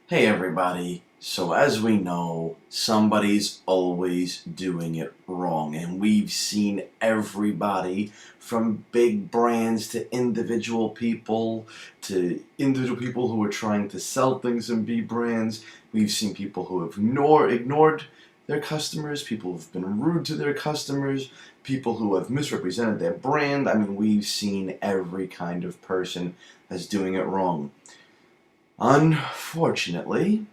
Hey everybody, so as we know, somebody's always doing it wrong, and we've seen everybody from big brands to individual people who are trying to sell things and be brands. We've seen people who have ignored their customers, people who've been rude to their customers, people who have misrepresented their brand. I mean, we've seen every kind of person that's doing it wrong. Unfortunately,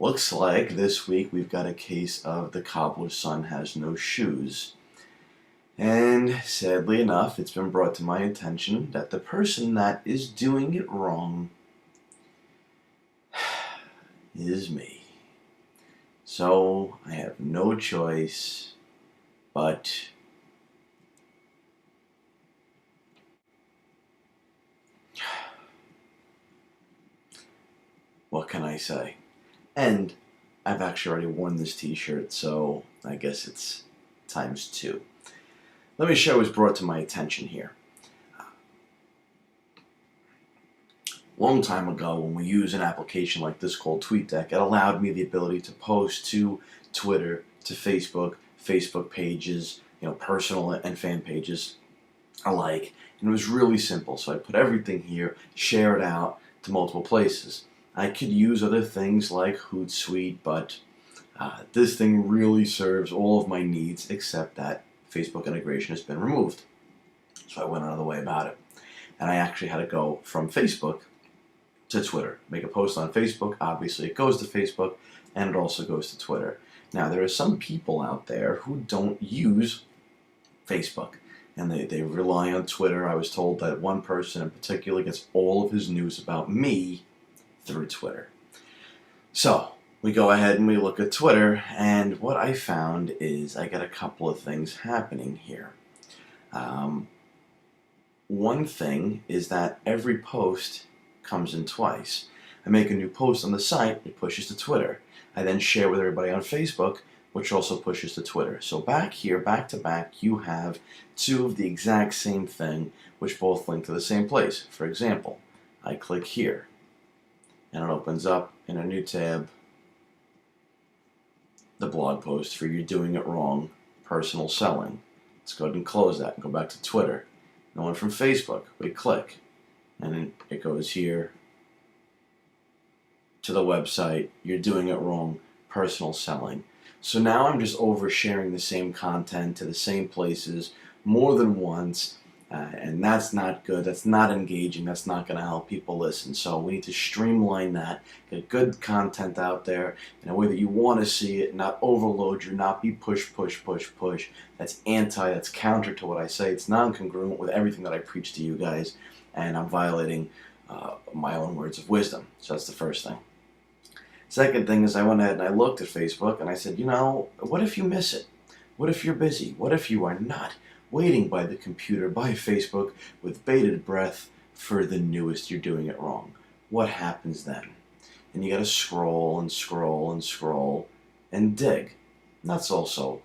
looks like this week we've got a case of the cobbler's son has no shoes. And sadly enough, it's been brought to my attention that the person that is doing it wrong is me. So I have no choice but what can I say? And I've actually already worn this t-shirt, so I guess it's times two. Let me show what's brought to my attention here. Long time ago, when we used an application like this called TweetDeck, it allowed me the ability to post to Twitter, to Facebook pages, personal and fan pages alike. And it was really simple. So I put everything here, share it out to multiple places. I could use other things like Hootsuite, but this thing really serves all of my needs except that Facebook integration has been removed. So I went another way about it. And I actually had to go from Facebook to Twitter. Make a post on Facebook, obviously it goes to Facebook, and it also goes to Twitter. Now, there are some people out there who don't use Facebook, and they rely on Twitter. I was told that one person in particular gets all of his news about me through Twitter. So, we go ahead and we look at Twitter, and what I found is I got a couple of things happening here. One thing is that every post comes in twice. I make a new post on the site, it pushes to Twitter. I then share with everybody on Facebook, which also pushes to Twitter. So back here, back to back, you have two of the exact same thing, which both link to the same place. For example, I click here, and it opens up in a new tab the blog post for "You're Doing It Wrong, Personal Selling." Let's go ahead and close that and go back to Twitter. The one from Facebook, we click, and it goes here to the website "You're Doing It Wrong, Personal Selling." So now I'm just oversharing the same content to the same places more than once, and that's not good, that's not engaging, that's not going to help people listen. So we need to streamline that, get good content out there in a way that you want to see it, not overload you, not be push. That's that's counter to what I say. It's non-congruent with everything that I preach to you guys, and I'm violating my own words of wisdom. So that's the first thing. Second thing is I went ahead and I looked at Facebook and I said, what if you miss it? What if you're busy? What if you are not waiting by the computer, by Facebook, with bated breath for the newest "You're Doing It Wrong"? What happens then? And you gotta scroll and scroll and scroll and dig. And that's also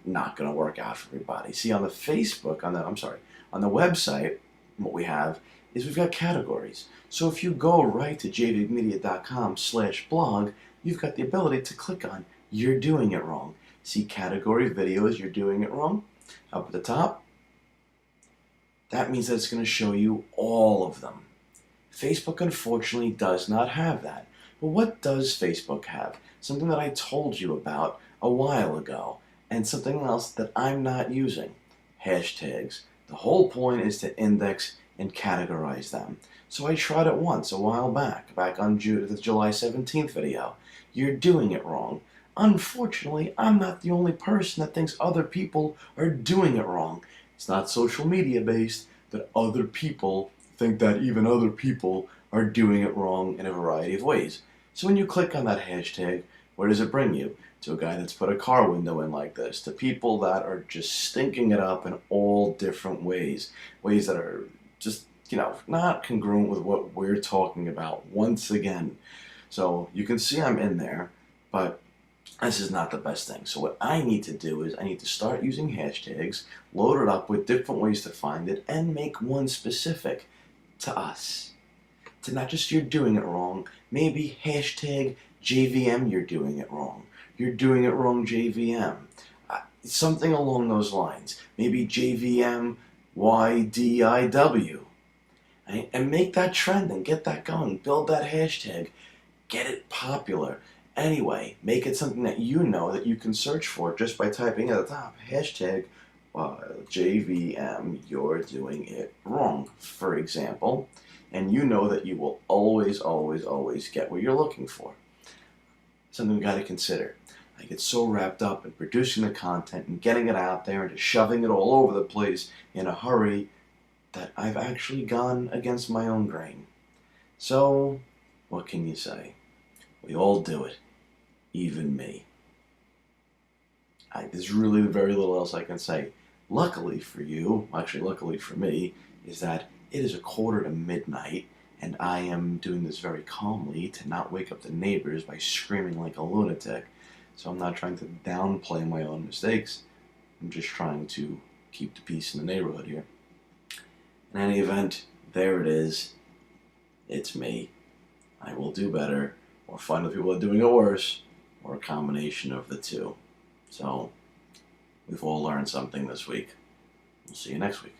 not gonna work out for everybody. See, on the website, what we have is we've got categories. So if you go right to jvigmedia.com/blog, you've got the ability to click on "You're Doing It Wrong." See category videos, "You're Doing It Wrong," up at the top. That means that it's going to show you all of them. Facebook, unfortunately, does not have that. But what does Facebook have? Something that I told you about a while ago, and something else that I'm not using. Hashtags. The whole point is to index and categorize them. So I tried it once a while back on the July 17th video. "You're Doing It Wrong." Unfortunately, I'm not the only person that thinks other people are doing it wrong. It's not social media based, but other people think that even other people are doing it wrong in a variety of ways. So when you click on that hashtag, where does it bring you? To a guy that's put a car window in like this, to people that are just stinking it up in all different ways. Ways that are just, not congruent with what we're talking about once again. So you can see I'm in there, but this is not the best thing. So what I need to do is I need to start using hashtags, load it up with different ways to find it, and make one specific to us. to not just you're doing it wrong, maybe hashtag JVM you're doing it wrong. You're doing it wrong JVM. Something along those lines. Maybe JVM YDIW. Right? And make that trend and get that going. Build that hashtag. Get it popular. Anyway, make it something that you know that you can search for just by typing at the top hashtag JVM, you're doing it wrong, for example, and you know that you will always, always, always get what you're looking for. Something we got to consider. I get so wrapped up in producing the content and getting it out there and just shoving it all over the place in a hurry that I've actually gone against my own grain. So, what can you say? We all do it, even me. There's really very little else I can say. Luckily for you, actually luckily for me, is that it is 1:45 and I am doing this very calmly to not wake up the neighbors by screaming like a lunatic. So I'm not trying to downplay my own mistakes. I'm just trying to keep the peace in the neighborhood here. In any event, there it is. It's me. I will do better, or find the people that are doing it worse, or a combination of the two. So, we've all learned something this week. We'll see you next week.